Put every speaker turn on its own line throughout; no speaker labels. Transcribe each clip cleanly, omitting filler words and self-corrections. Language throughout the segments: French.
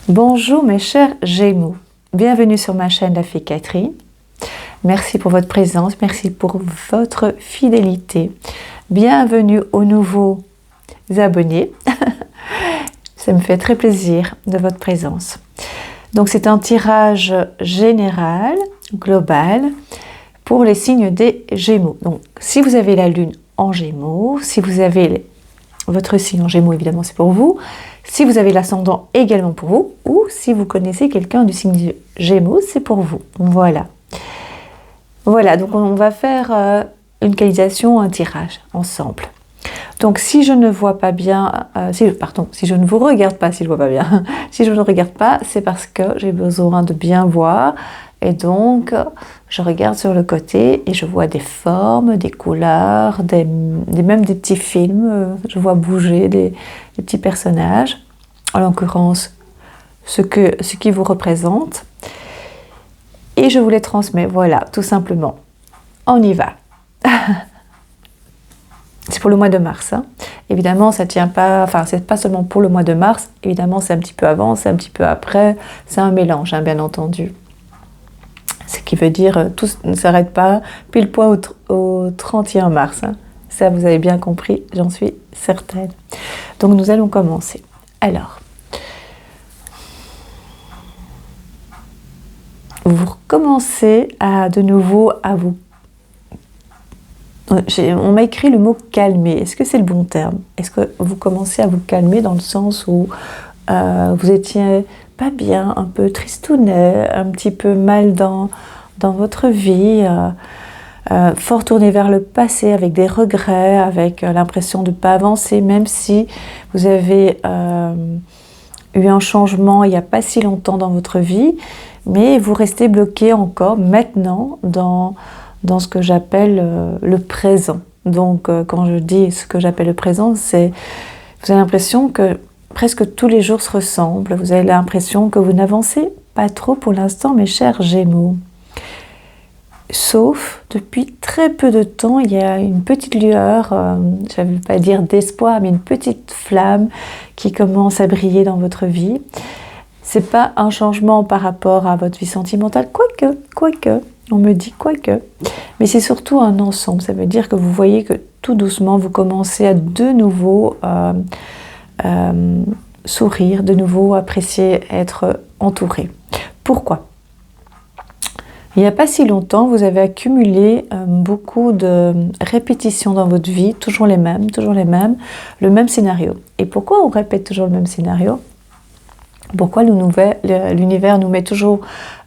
Bonjour mes chers Gémeaux, bienvenue sur ma chaîne La Fée Catherine. Merci pour votre présence, merci pour votre fidélité. Bienvenue aux nouveaux abonnés. Ça me fait très plaisir de votre présence. Donc c'est un tirage général, global, pour les signes des Gémeaux. Donc si vous avez la Lune en Gémeaux, si vous avez votre signe en Gémeaux, évidemment c'est pour vous. Si vous avez l'ascendant, également pour vous. Ou si vous connaissez quelqu'un du signe Gémeaux, c'est pour vous. Voilà. Voilà, donc on va faire une canalisation, un tirage ensemble. Donc si je ne vois pas bien, si je ne vous regarde pas, si je vois pas bien, si je ne regarde pas, c'est parce que j'ai besoin de bien voir. Et donc, je regarde sur le côté et je vois des formes, des couleurs, même des petits films. Je vois bouger des petits personnages, en l'occurrence, ce qui vous représente. Et je vous les transmets, voilà, tout simplement. On y va. C'est pour le mois de mars. Hein. Évidemment, ça tient pas, enfin, c'est pas seulement pour le mois de mars. Évidemment, c'est un petit peu avant, c'est un petit peu après. C'est un mélange, hein, bien entendu. Ce qui veut dire tout ne s'arrête pas pile poil au 31 mars. Hein. Ça, vous avez bien compris, j'en suis certaine. Donc, nous allons commencer. Alors, vous recommencez de nouveau à vous... On m'a écrit le mot calmer. Est-ce que c'est le bon terme? Est-ce que vous commencez à vous calmer dans le sens où vous étiez pas bien, un peu tristounet, un petit peu mal dans votre vie, fort tourné vers le passé, avec des regrets, avec l'impression de ne pas avancer, même si vous avez eu un changement il n'y a pas si longtemps dans votre vie, mais vous restez bloqué encore maintenant dans ce que j'appelle le présent. Donc quand je dis ce que j'appelle le présent, c'est vous avez l'impression que presque tous les jours se ressemblent, vous avez l'impression que vous n'avancez pas trop pour l'instant, mes chers Gémeaux. Sauf, depuis très peu de temps, il y a une petite lueur, je ne vais pas dire d'espoir, mais une petite flamme qui commence à briller dans votre vie. Ce n'est pas un changement par rapport à votre vie sentimentale, quoique, on me dit quoique. Mais c'est surtout un ensemble, ça veut dire que vous voyez que tout doucement, vous commencez à de nouveau sourire, de nouveau apprécier être entouré. Pourquoi ? Il n'y a pas si longtemps, vous avez accumulé beaucoup de répétitions dans votre vie, toujours les mêmes, le même scénario. Et pourquoi on répète toujours le même scénario ? Pourquoi l'univers nous met toujours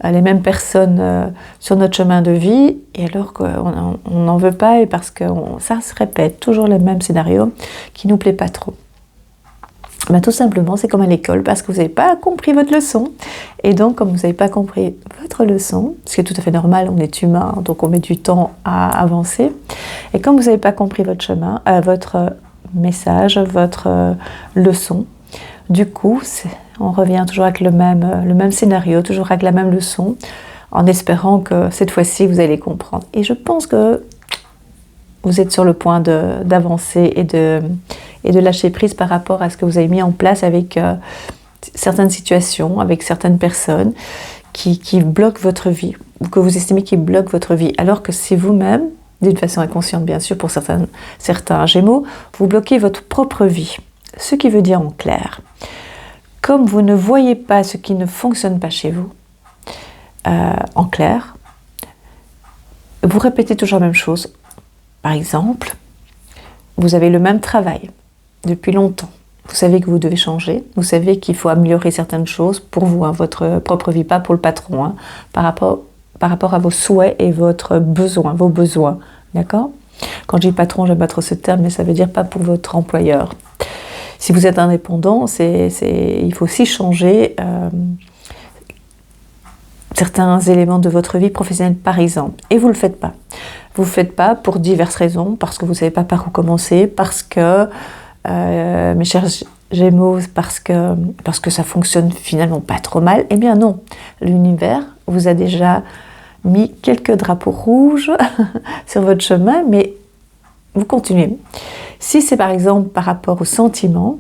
les mêmes personnes sur notre chemin de vie, et alors qu'on n'en veut pas, et parce que ça se répète, toujours le même scénario qui ne nous plaît pas trop. Ben, tout simplement, c'est comme à l'école, parce que vous n'avez pas compris votre leçon. Et donc, comme vous n'avez pas compris votre leçon, ce qui est tout à fait normal, on est humain, donc on met du temps à avancer. Et comme vous n'avez pas compris votre chemin, votre message, votre leçon, du coup, on revient toujours avec le même scénario, toujours avec la même leçon, en espérant que cette fois-ci, vous allez comprendre. Et je pense que vous êtes sur le point d'avancer et de lâcher prise par rapport à ce que vous avez mis en place avec certaines situations, avec certaines personnes qui bloquent votre vie, ou que vous estimez qui bloquent votre vie, alors que c'est vous-même, d'une façon inconsciente bien sûr pour certains Gémeaux, vous bloquez votre propre vie. Ce qui veut dire en clair, comme vous ne voyez pas ce qui ne fonctionne pas chez vous, en clair, vous répétez toujours la même chose. Par exemple, vous avez le même travail depuis longtemps. Vous savez que vous devez changer. Vous savez qu'il faut améliorer certaines choses pour vous, hein, votre propre vie, pas pour le patron, hein, par rapport à vos souhaits et vos besoins. D'accord ? Quand je dis patron, j'aime pas trop ce terme, mais ça veut dire pas pour votre employeur. Si vous êtes indépendant, il faut aussi changer certains éléments de votre vie professionnelle, par exemple. Et vous ne le faites pas. Vous ne le faites pas pour diverses raisons, parce que vous ne savez pas par où commencer, parce que, mes chers Gémeaux, parce que ça fonctionne finalement pas trop mal. Eh bien non, l'univers vous a déjà mis quelques drapeaux rouges sur votre chemin, mais vous continuez. Si c'est par exemple par rapport aux sentiments,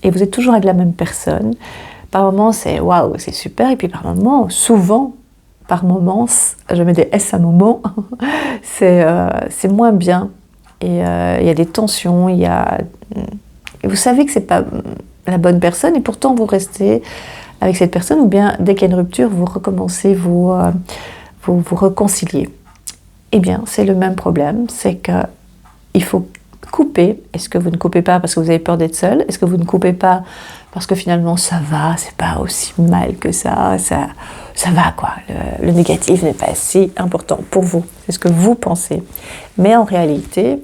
et vous êtes toujours avec la même personne, Par moments, c'est waouh, c'est super. Et puis par moments, souvent, par moments, je mets des S à moment, c'est moins bien. Et il y a des tensions, et vous savez que c'est pas la bonne personne, et pourtant vous restez avec cette personne, ou bien dès qu'il y a une rupture, vous recommencez, vous réconcilier. Eh bien, c'est le même problème, c'est qu'il faut couper. Est-ce que vous ne coupez pas parce que vous avez peur d'être seul? Est-ce que vous ne coupez pas parce que finalement ça va, c'est pas aussi mal que ça va quoi. Le négatif n'est pas si important pour vous, c'est ce que vous pensez. Mais en réalité,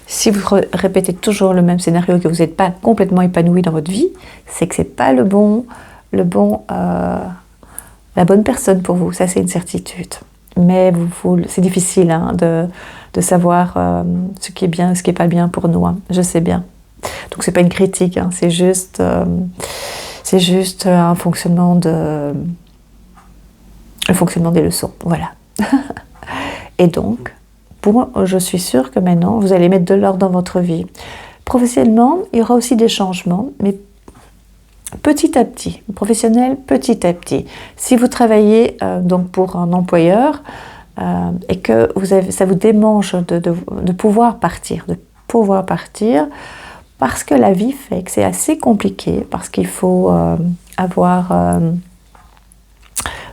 si vous répétez toujours le même scénario et que vous n'êtes pas complètement épanoui dans votre vie, c'est que c'est pas la bonne personne pour vous, ça c'est une certitude. Mais c'est difficile hein, de savoir ce qui est bien et ce qui n'est pas bien pour nous, hein. Je sais bien. Donc c'est pas une critique, hein, c'est juste un fonctionnement le fonctionnement des leçons, voilà. Et donc, je suis sûre que maintenant, vous allez mettre de l'ordre dans votre vie. Professionnellement, il y aura aussi des changements, mais petit à petit, professionnel, petit à petit. Si vous travaillez donc pour un employeur et que ça vous démange de pouvoir partir, parce que la vie fait que c'est assez compliqué, parce qu'il faut avoir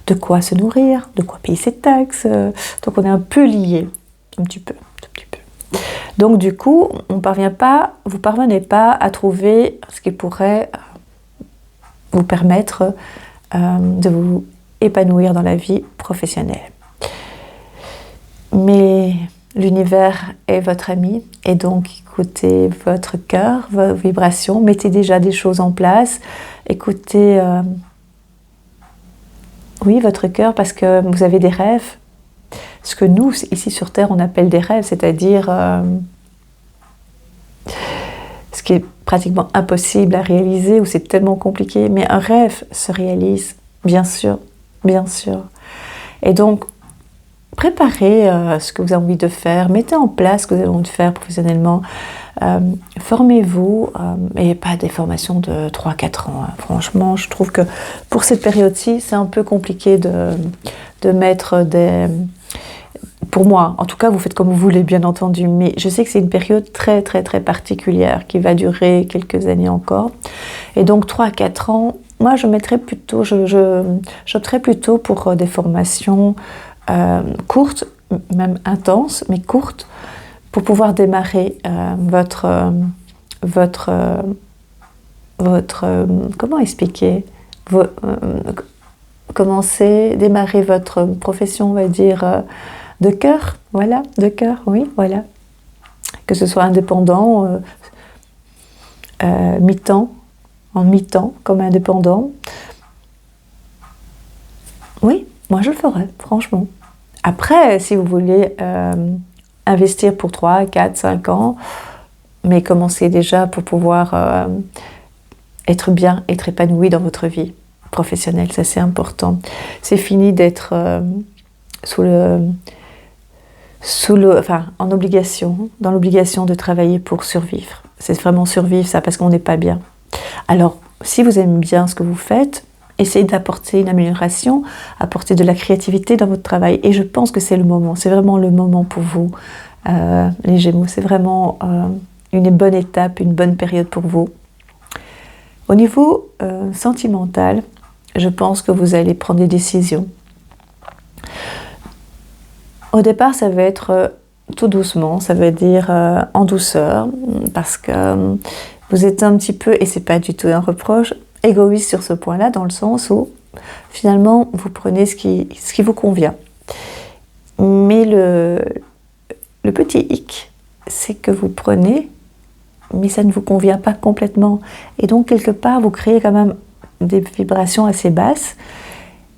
de quoi se nourrir, de quoi payer ses taxes, donc on est un peu lié, un petit peu. Donc du coup, vous ne parvenez pas à trouver ce qui pourrait vous permettre de vous épanouir dans la vie professionnelle. Mais l'univers est votre ami, et donc écoutez votre cœur, vos vibrations, mettez déjà des choses en place, écoutez votre cœur, parce que vous avez des rêves, ce que nous, ici sur Terre, on appelle des rêves, c'est-à-dire ce qui est pratiquement impossible à réaliser, ou c'est tellement compliqué, mais un rêve se réalise, bien sûr. Et donc, préparez ce que vous avez envie de faire, mettez en place ce que vous avez envie de faire professionnellement, formez-vous, et pas des formations de 3-4 ans. Hein. Franchement, je trouve que pour cette période-ci, c'est un peu compliqué de mettre des... Pour moi, en tout cas, vous faites comme vous voulez, bien entendu, mais je sais que c'est une période très, très, très particulière qui va durer quelques années encore. Et donc, 3-4 ans, moi, j'opterais plutôt pour des formations courtes, même intenses, mais courtes, pour pouvoir démarrer comment expliquer démarrer votre profession, on va dire, de cœur, voilà, oui, voilà. Que ce soit indépendant, en mi-temps, comme indépendant. Oui, moi je le ferais, franchement. Après, si vous voulez investir pour 3, 4, 5 ans, mais commencez déjà pour pouvoir être bien, être épanoui dans votre vie professionnelle, ça c'est important. C'est fini d'être dans l'obligation de travailler pour survivre. C'est vraiment survivre, ça, parce qu'on n'est pas bien. Alors, si vous aimez bien ce que vous faites, essayez d'apporter une amélioration, apporter de la créativité dans votre travail. Et je pense que c'est vraiment le moment pour vous, les Gémeaux. C'est vraiment une bonne étape, une bonne période pour vous. Au niveau sentimental, je pense que vous allez prendre des décisions. Au départ, ça va être tout doucement, ça veut dire en douceur, parce que vous êtes un petit peu, et c'est pas du tout un reproche, égoïste sur ce point-là, dans le sens où finalement vous prenez ce qui vous convient. Mais le petit hic, c'est que vous prenez, mais ça ne vous convient pas complètement. Et donc quelque part, vous créez quand même des vibrations assez basses,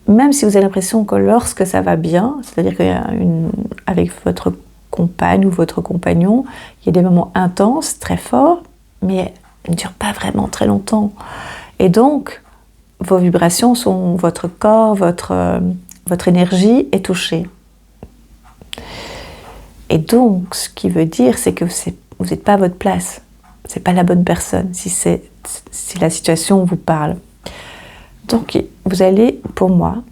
même si vous avez l'impression que lorsque ça va bien, c'est-à-dire qu'avec votre compagne ou votre compagnon, il y a des moments intenses, très forts, mais ils ne durent pas vraiment très longtemps. Et donc, vos vibrations sont, votre corps, votre énergie est touchée. Et donc, ce qui veut dire, c'est que vous n'êtes pas à votre place. Ce n'est pas la bonne personne, si la situation vous parle. Donc, vous allez, pour moi,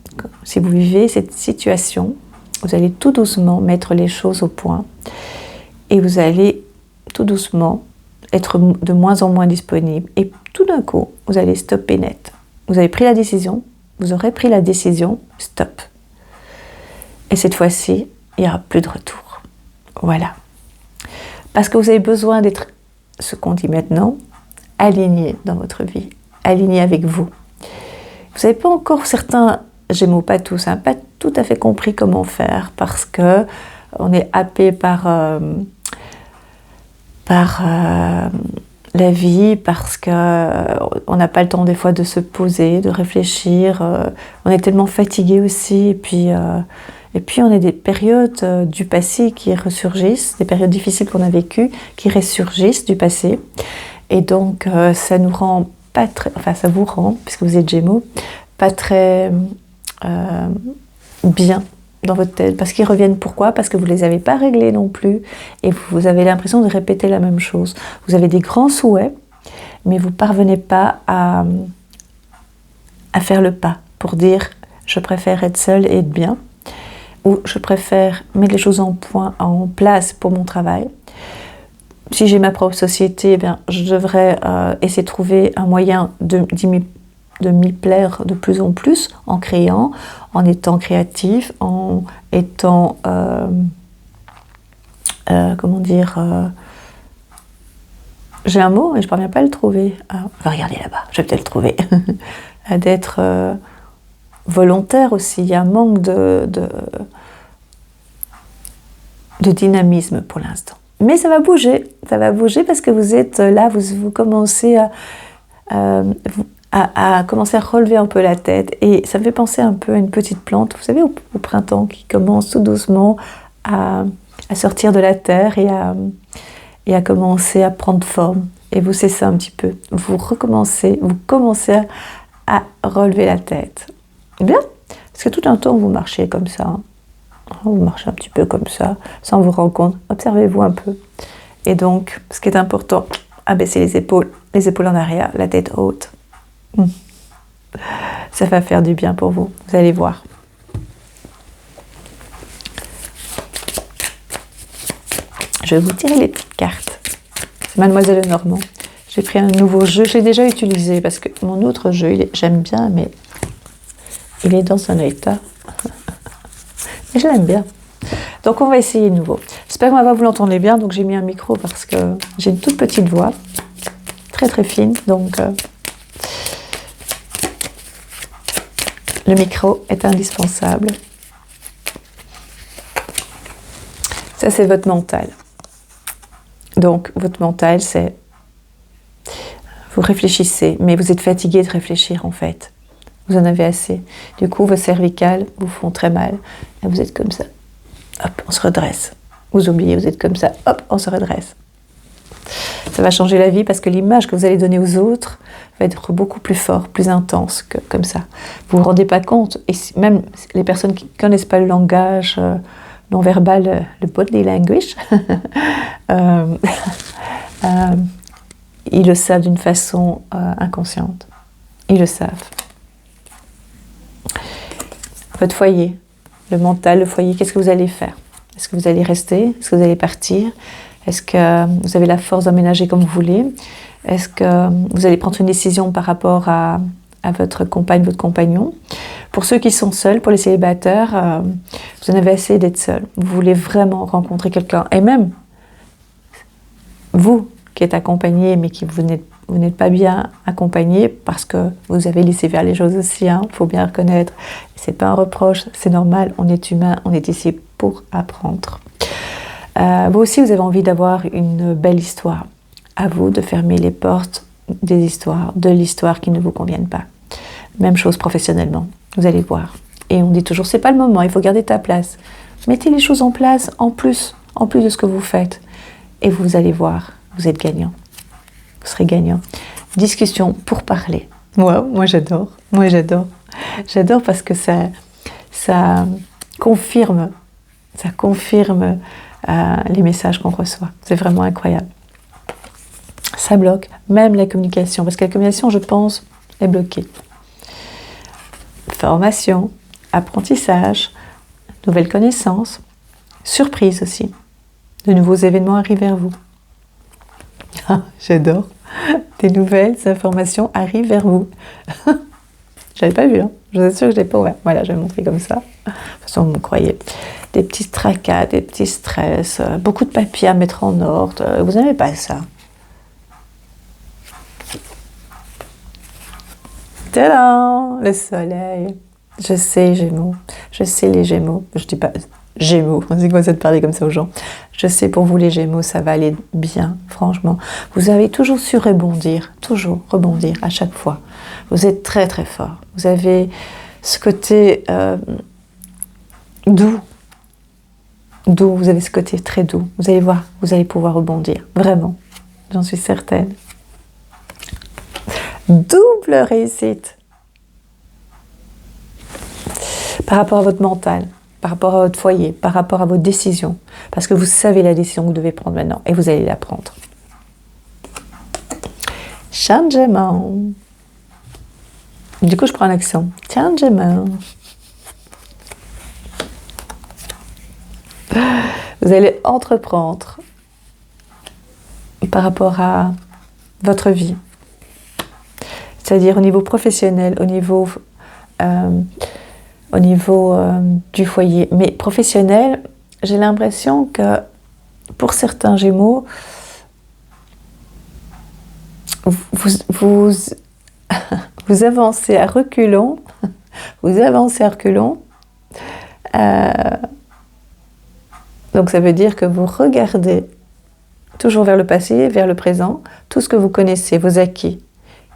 si vous vivez cette situation, vous allez tout doucement mettre les choses au point et vous allez tout doucement être de moins en moins disponible. Et tout d'un coup, vous allez stopper net. Vous avez pris la décision, vous aurez pris la décision, stop. Et cette fois-ci, il n'y aura plus de retour. Voilà. Parce que vous avez besoin d'être, ce qu'on dit maintenant, aligné dans votre vie, aligné avec vous. Vous n'avez pas encore certains Gémeaux, pas tous, pas tout à fait compris comment faire parce que on est happé par la vie, parce qu'on n'a pas le temps des fois de se poser, de réfléchir. On est tellement fatigué aussi et puis on a des périodes du passé qui ressurgissent, des périodes difficiles qu'on a vécues qui ressurgissent du passé. Et donc ça nous rend pas très, enfin ça vous rend, puisque vous êtes Gémeaux, pas très bien dans votre tête, parce qu'ils reviennent. Pourquoi? Parce que vous ne les avez pas réglés non plus, et vous avez l'impression de répéter la même chose. Vous avez des grands souhaits, mais vous ne parvenez pas à faire le pas pour dire « je préfère être seule et être bien », ou « je préfère mettre les choses en place pour mon travail ». Si j'ai ma propre société, eh bien, je devrais essayer de trouver un moyen de m'y plaire de plus en plus, en créant, en étant créatif, en étant, j'ai un mot mais je ne parviens pas à le trouver. On va regarder là-bas, je vais peut-être le trouver. D'être volontaire aussi. Il y a un manque de dynamisme pour l'instant. Mais ça va bouger parce que vous êtes là, vous commencez à commencer à relever un peu la tête, et ça me fait penser un peu à une petite plante, vous savez, au printemps, qui commence tout doucement à sortir de la terre et à commencer à prendre forme. Et vous, c'est ça un petit peu. Vous commencez à relever la tête. Bien, parce que tout un temps, vous marchez comme ça. Hein. Vous marchez un petit peu comme ça, sans vous rendre compte. Observez-vous un peu. Et donc, ce qui est important, abaisser les épaules en arrière, la tête haute. Ça va faire du bien pour vous, vous allez voir. Je vais vous tirer les petites cartes. C'est Mademoiselle Lenormand. J'ai pris un nouveau jeu, je l'ai déjà utilisé parce que mon autre jeu, j'aime bien, mais il est dans un état. Mais je l'aime bien. Donc on va essayer de nouveau. J'espère que vous l'entendez bien, donc j'ai mis un micro parce que j'ai une toute petite voix, très très fine, donc le micro est indispensable. Ça, c'est votre mental. Donc, votre mental, c'est... Vous réfléchissez, mais vous êtes fatigué de réfléchir, en fait. Vous en avez assez. Du coup, vos cervicales vous font très mal. Et vous êtes comme ça. Hop, on se redresse. Vous oubliez, vous êtes comme ça. Hop, on se redresse. Ça va changer la vie parce que l'image que vous allez donner aux autres va être beaucoup plus forte, plus intense que comme ça. Vous ne vous rendez pas compte, et même les personnes qui ne connaissent pas le langage non verbal, le body language, ils le savent d'une façon inconsciente. Ils le savent. Votre foyer, le mental, le foyer, qu'est-ce que vous allez faire? Est-ce que vous allez rester? Est-ce que vous allez partir? Est-ce que vous avez la force d'emménager comme vous voulez? Est-ce que vous allez prendre une décision par rapport à votre compagne, votre compagnon? Pour ceux qui sont seuls, pour les célibataires, vous en avez assez d'être seul. Vous voulez vraiment rencontrer quelqu'un. Et même, vous qui êtes accompagné, mais qui vous n'êtes pas bien accompagné parce que vous avez laissé faire les choses aussi, hein, faut bien reconnaître. C'est pas un reproche, c'est normal, on est humain, on est ici pour apprendre. Vous aussi, vous avez envie d'avoir une belle histoire. À vous de fermer les portes de l'histoire qui ne vous conviennent pas. Même chose professionnellement, vous allez voir. Et on dit toujours, c'est pas le moment, il faut garder ta place. Mettez les choses en place en plus de ce que vous faites. Et vous allez voir, vous êtes gagnant. Vous serez gagnant. Discussion pour parler. Moi j'adore. J'adore parce que ça confirme les messages qu'on reçoit. C'est vraiment incroyable. Ça bloque même la communication, parce que la communication, je pense, est bloquée. formation, apprentissage, nouvelles connaissances, surprise aussi. De nouveaux événements arrivent vers vous. J'adore. Des nouvelles informations arrivent vers vous. Je l'avais pas vu, hein. Je vous assure que je l'ai pas ouvert. Voilà, je vais montrer comme ça. De toute façon, vous me croyez. Des petits tracas, des petits stress, beaucoup de papiers à mettre en ordre. Vous n'avez pas ça. Tadam! Le soleil. Je sais, Gémeaux. Je sais, les Gémeaux. Je dis pas Gémeaux. C'est quoi ça de parler comme ça aux gens? Je sais, pour vous, les Gémeaux, ça va aller bien, franchement. Vous avez toujours su rebondir. Toujours rebondir, à chaque fois. Vous êtes très, très fort. Vous avez ce côté doux. Doux. Vous avez ce côté très doux. Vous allez voir, vous allez pouvoir rebondir. Vraiment. J'en suis certaine. Double réussite. Par rapport à votre mental, par rapport à votre foyer, par rapport à vos décisions. Parce que vous savez la décision que vous devez prendre maintenant et vous allez la prendre. Changement. Du coup, je prends l'accent. Changement. Vous allez entreprendre par rapport à votre vie. C'est-à-dire au niveau professionnel, au niveau du foyer. Mais professionnel, j'ai l'impression que pour certains Gémeaux, vous avancez à reculons. Vous avancez à reculons. Donc ça veut dire que vous regardez toujours vers le passé, vers le présent, tout ce que vous connaissez, vos acquis.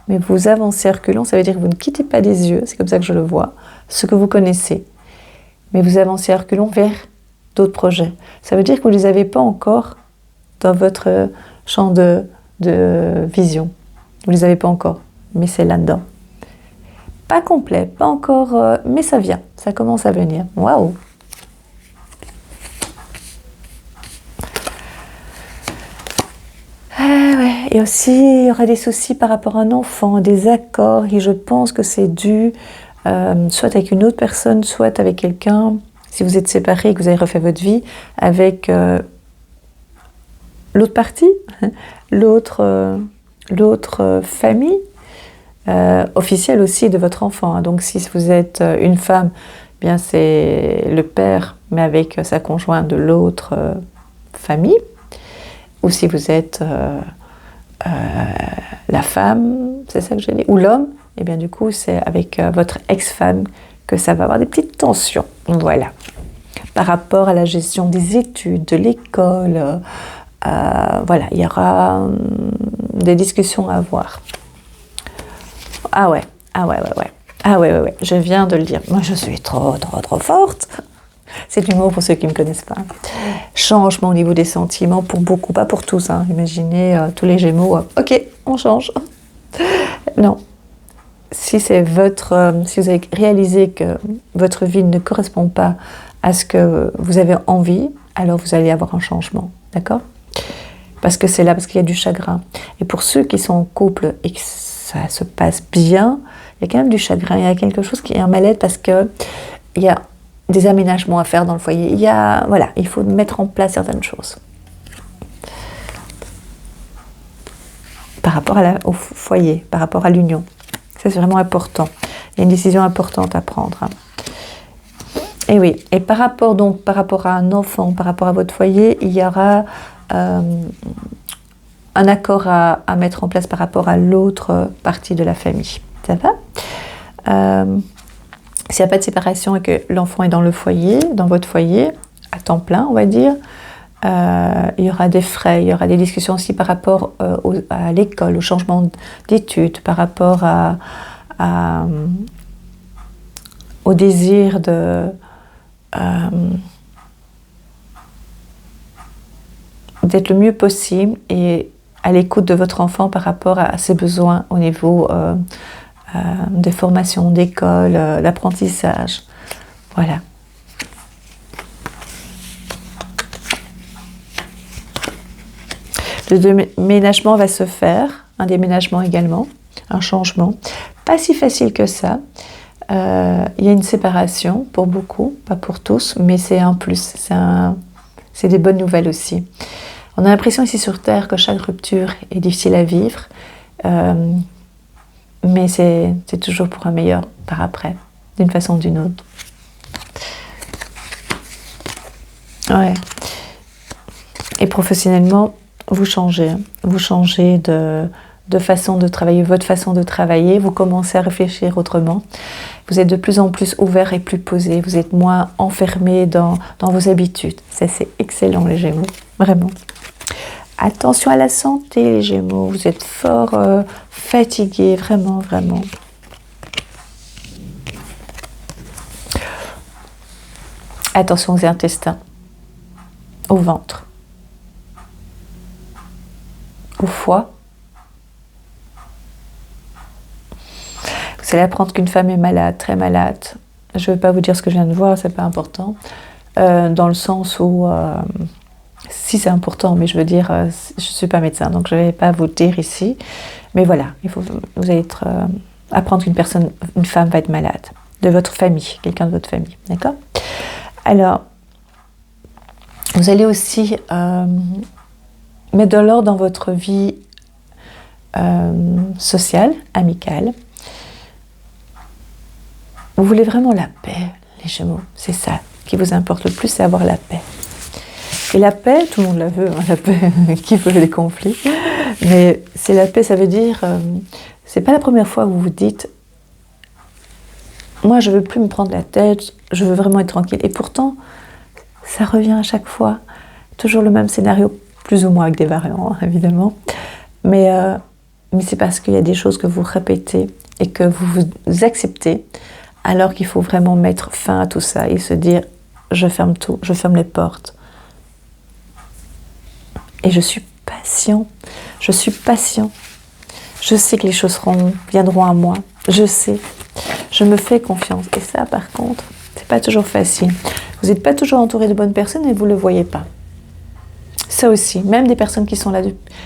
Mais vous avancez à reculons, ça veut dire que vous ne quittez pas des yeux, c'est comme ça que je le vois, ce que vous connaissez. Mais vous avancez à reculons vers d'autres projets. Ça veut dire que vous ne les avez pas encore dans votre champ de vision. Vous ne les avez pas encore, mais c'est là-dedans. Pas complet, pas encore, mais ça vient, ça commence à venir. Waouh! Et aussi, il y aura des soucis par rapport à un enfant, des accords, et je pense que c'est dû soit avec une autre personne, soit avec quelqu'un, si vous êtes séparés et que vous avez refait votre vie, avec l'autre partie, l'autre famille, officielle aussi de votre enfant. Donc si vous êtes une femme, eh bien c'est le père, mais avec sa conjointe de l'autre famille. Ou si vous êtes la femme, c'est ça que j'ai dit, ou l'homme, et bien du coup c'est avec votre ex-femme que ça va avoir des petites tensions. Voilà. Par rapport à la gestion des études, de l'école, voilà, il y aura des discussions à avoir. Ah ouais, je viens de le dire. Moi je suis trop forte. C'est l'humour pour ceux qui ne me connaissent pas. Changement au niveau des sentiments pour beaucoup, pas pour tous. Hein. Imaginez tous les Gémeaux. Ok, on change. Non. Si c'est si vous avez réalisé que votre vie ne correspond pas à ce que vous avez envie, alors vous allez avoir un changement. D'accord? Parce que c'est là, parce qu'il y a du chagrin. Et pour ceux qui sont en couple et que ça se passe bien, il y a quand même du chagrin. Il y a quelque chose qui est un mal-être parce que il y a des aménagements à faire dans le foyer. Voilà, il faut mettre en place certaines choses. Par rapport au foyer, par rapport à l'union. Ça, c'est vraiment important. Il y a une décision importante à prendre. Hein. Et oui, et par rapport à un enfant, par rapport à votre foyer, il y aura un accord à mettre en place par rapport à l'autre partie de la famille. Ça va ? S'il n'y a pas de séparation et que l'enfant est dans le foyer, dans votre foyer, à temps plein, on va dire, il y aura des frais, il y aura des discussions aussi par rapport à l'école, au changement d'études, par rapport au désir d'être le mieux possible et à l'écoute de votre enfant par rapport à ses besoins au niveau des formations, d'école, l'apprentissage. Voilà. Le déménagement va se faire, un déménagement également, un changement. Pas si facile que ça. Il y a une séparation pour beaucoup, pas pour tous, mais c'est un plus, c'est des bonnes nouvelles aussi. On a l'impression ici sur Terre que chaque rupture est difficile à vivre, mais c'est toujours pour un meilleur par après, d'une façon ou d'une autre. Ouais. Et professionnellement, vous changez de façon de travailler, votre façon de travailler, vous commencez à réfléchir autrement. Vous êtes de plus en plus ouvert et plus posé, vous êtes moins enfermé dans vos habitudes. Ça, c'est excellent, les Gémeaux, vraiment. Attention à la santé, les Gémeaux, vous êtes fort fatigués, vraiment, vraiment. Attention aux intestins, au ventre, au foie. Vous allez apprendre qu'une femme est malade, très malade. Je ne vais pas vous dire ce que je viens de voir, c'est pas important. Dans le sens où, si c'est important, mais je veux dire, je ne suis pas médecin, donc je ne vais pas vous le dire ici. Mais voilà, vous allez apprendre qu'une femme va être malade, de votre famille, quelqu'un de votre famille, d'accord? Alors, vous allez aussi mettre de l'ordre dans votre vie sociale, amicale. Vous voulez vraiment la paix, les Gémeaux. C'est ça qui vous importe le plus, c'est avoir la paix. Et la paix, tout le monde la veut, hein, la paix, qui veut les conflits. Mais c'est la paix, ça veut dire, c'est pas la première fois que vous vous dites, moi je veux plus me prendre la tête, je veux vraiment être tranquille. Et pourtant, ça revient à chaque fois, toujours le même scénario, plus ou moins avec des variants, hein, évidemment. Mais c'est parce qu'il y a des choses que vous répétez et que vous acceptez, alors qu'il faut vraiment mettre fin à tout ça et se dire, je ferme tout, je ferme les portes. Et je suis patient, je suis patient. Je sais que les choses viendront à moi, je sais. Je me fais confiance. Et ça, par contre, c'est pas toujours facile. Vous n'êtes pas toujours entouré de bonnes personnes et vous ne le voyez pas. Ça aussi, même des personnes qui sont là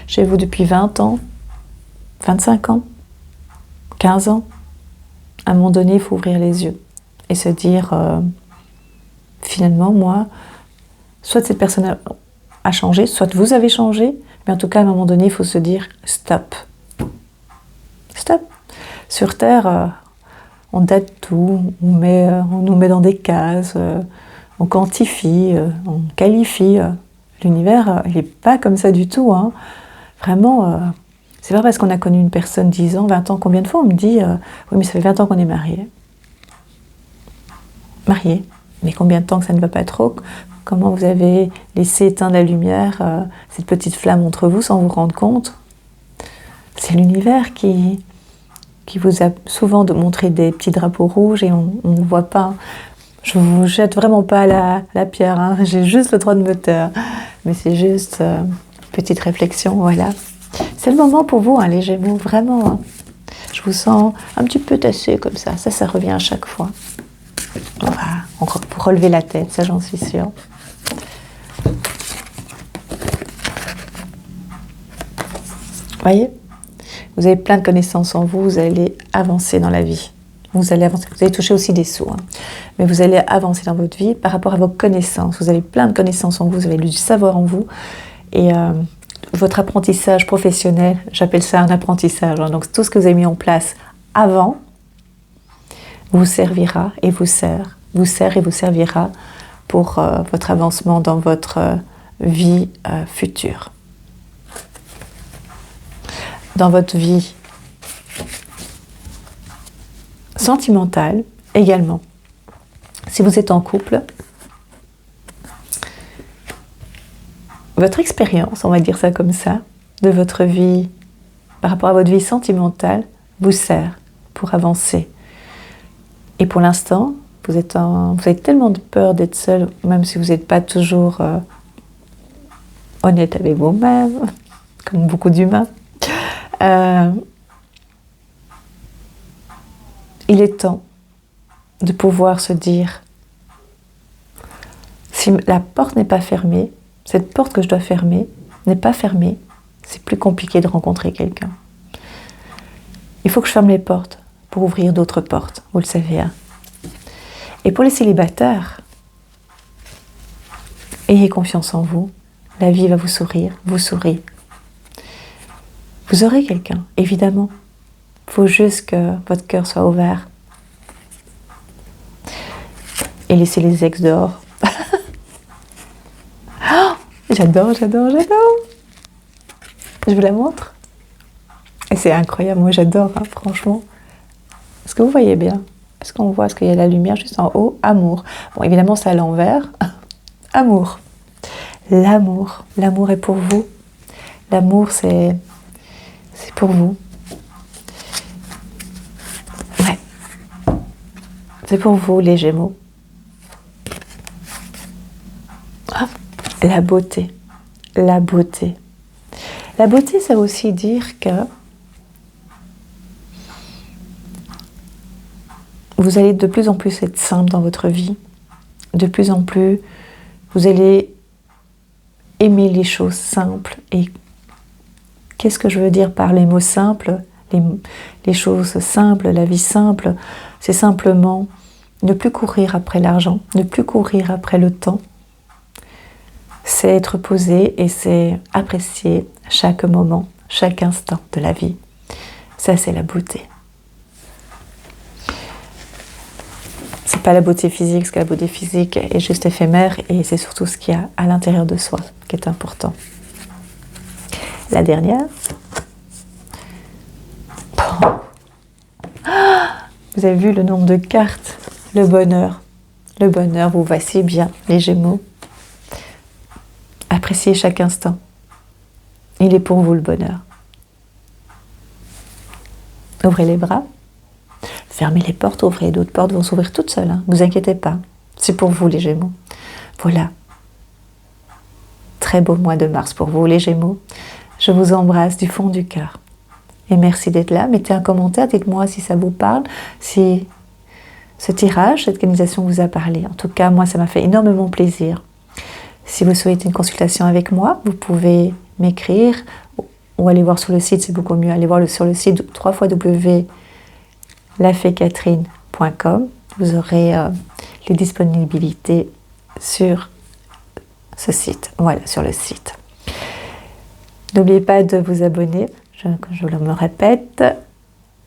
chez vous depuis 20 ans, 25 ans, 15 ans, à un moment donné, il faut ouvrir les yeux et se dire, finalement, moi, soit cette personne a changé, soit vous avez changé, mais en tout cas, à un moment donné, il faut se dire, stop. Stop. Sur Terre, on date tout, on nous met dans des cases, on quantifie, on qualifie. L'univers, il n'est pas comme ça du tout. Hein. Vraiment, c'est pas parce qu'on a connu une personne 10 ans, 20 ans, combien de fois on me dit oui, mais ça fait 20 ans qu'on est mariés. Mariés. Mais combien de temps que ça ne va pas trop? Comment vous avez laissé éteindre la lumière, cette petite flamme entre vous sans vous rendre compte? C'est l'univers qui vous a souvent montré des petits drapeaux rouges et on ne voit pas. Je ne vous jette vraiment pas la pierre, hein. J'ai juste le droit de me taire. Mais c'est juste petite réflexion, voilà. C'est le moment pour vous, hein, les Gémeaux, vraiment. Hein. Je vous sens un petit peu tassé comme ça. Ça revient à chaque fois. On va encore pour relever la tête, ça j'en suis sûre. Voyez, vous avez plein de connaissances en vous, vous allez avancer dans la vie. Vous allez avancer, vous allez toucher aussi des sous, hein. Mais vous allez avancer dans votre vie par rapport à vos connaissances. Vous avez plein de connaissances en vous, vous avez du savoir en vous. Et votre apprentissage professionnel, j'appelle ça un apprentissage. Hein. Donc tout ce que vous avez mis en place avant vous servira et vous sert et vous servira pour votre avancement dans votre vie future. Dans votre vie sentimentale également. Si vous êtes en couple, votre expérience, on va dire ça comme ça, de votre vie par rapport à votre vie sentimentale vous sert pour avancer. Et pour l'instant, vous avez tellement de peur d'être seul, même si vous n'êtes pas toujours honnête avec vous-même, comme beaucoup d'humains. Il est temps de pouvoir se dire, si la porte n'est pas fermée, cette porte que je dois fermer n'est pas fermée, c'est plus compliqué de rencontrer quelqu'un. Il faut que je ferme les portes pour ouvrir d'autres portes, vous le savez. Hein. Et pour les célibataires, ayez confiance en vous. La vie va vous sourire, vous sourit. Vous aurez quelqu'un, évidemment. Il faut juste que votre cœur soit ouvert. Et laissez les ex dehors. Oh, j'adore. Je vous la montre. Et c'est incroyable, moi j'adore, hein, franchement. Est-ce que vous voyez bien? Est-ce qu'on voit? Est-ce qu'il y a la lumière juste en haut? Amour. Bon, évidemment, c'est à l'envers. Amour. L'amour. L'amour est pour vous. L'amour, c'est pour vous. Ouais. C'est pour vous, les Gémeaux. Ah, la beauté. La beauté. La beauté, ça veut aussi dire que vous allez de plus en plus être simple dans votre vie. De plus en plus, vous allez aimer les choses simples. Et qu'est-ce que je veux dire par les mots simples? Les choses simples, la vie simple, c'est simplement ne plus courir après l'argent, ne plus courir après le temps. C'est être posé et c'est apprécier chaque moment, chaque instant de la vie. Ça, c'est la beauté. C'est pas la beauté physique, parce que la beauté physique est juste éphémère et c'est surtout ce qu'il y a à l'intérieur de soi qui est important. La dernière. Vous avez vu le nombre de cartes? Le bonheur. Le bonheur, vous voici bien, les Gémeaux. Appréciez chaque instant. Il est pour vous le bonheur. Ouvrez les bras. Fermez les portes, ouvrez d'autres portes, vont s'ouvrir toutes seules. Ne vous inquiétez pas. C'est pour vous, les Gémeaux. Voilà. Très beau mois de mars pour vous, les Gémeaux. Je vous embrasse du fond du cœur. Et merci d'être là. Mettez un commentaire, dites-moi si ça vous parle, si ce tirage, cette canalisation vous a parlé. En tout cas, moi, ça m'a fait énormément plaisir. Si vous souhaitez une consultation avec moi, vous pouvez m'écrire ou aller voir sur le site, c'est beaucoup mieux. Allez voir sur le site www.lafeecatherine.com. Vous aurez les disponibilités sur ce site. Voilà, sur le site. N'oubliez pas de vous abonner, je me répète,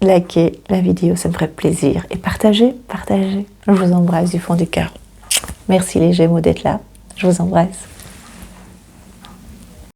likez la vidéo, ça me ferait plaisir. Et partagez. Je vous embrasse du fond du cœur. Merci les Gémeaux d'être là. Je vous embrasse.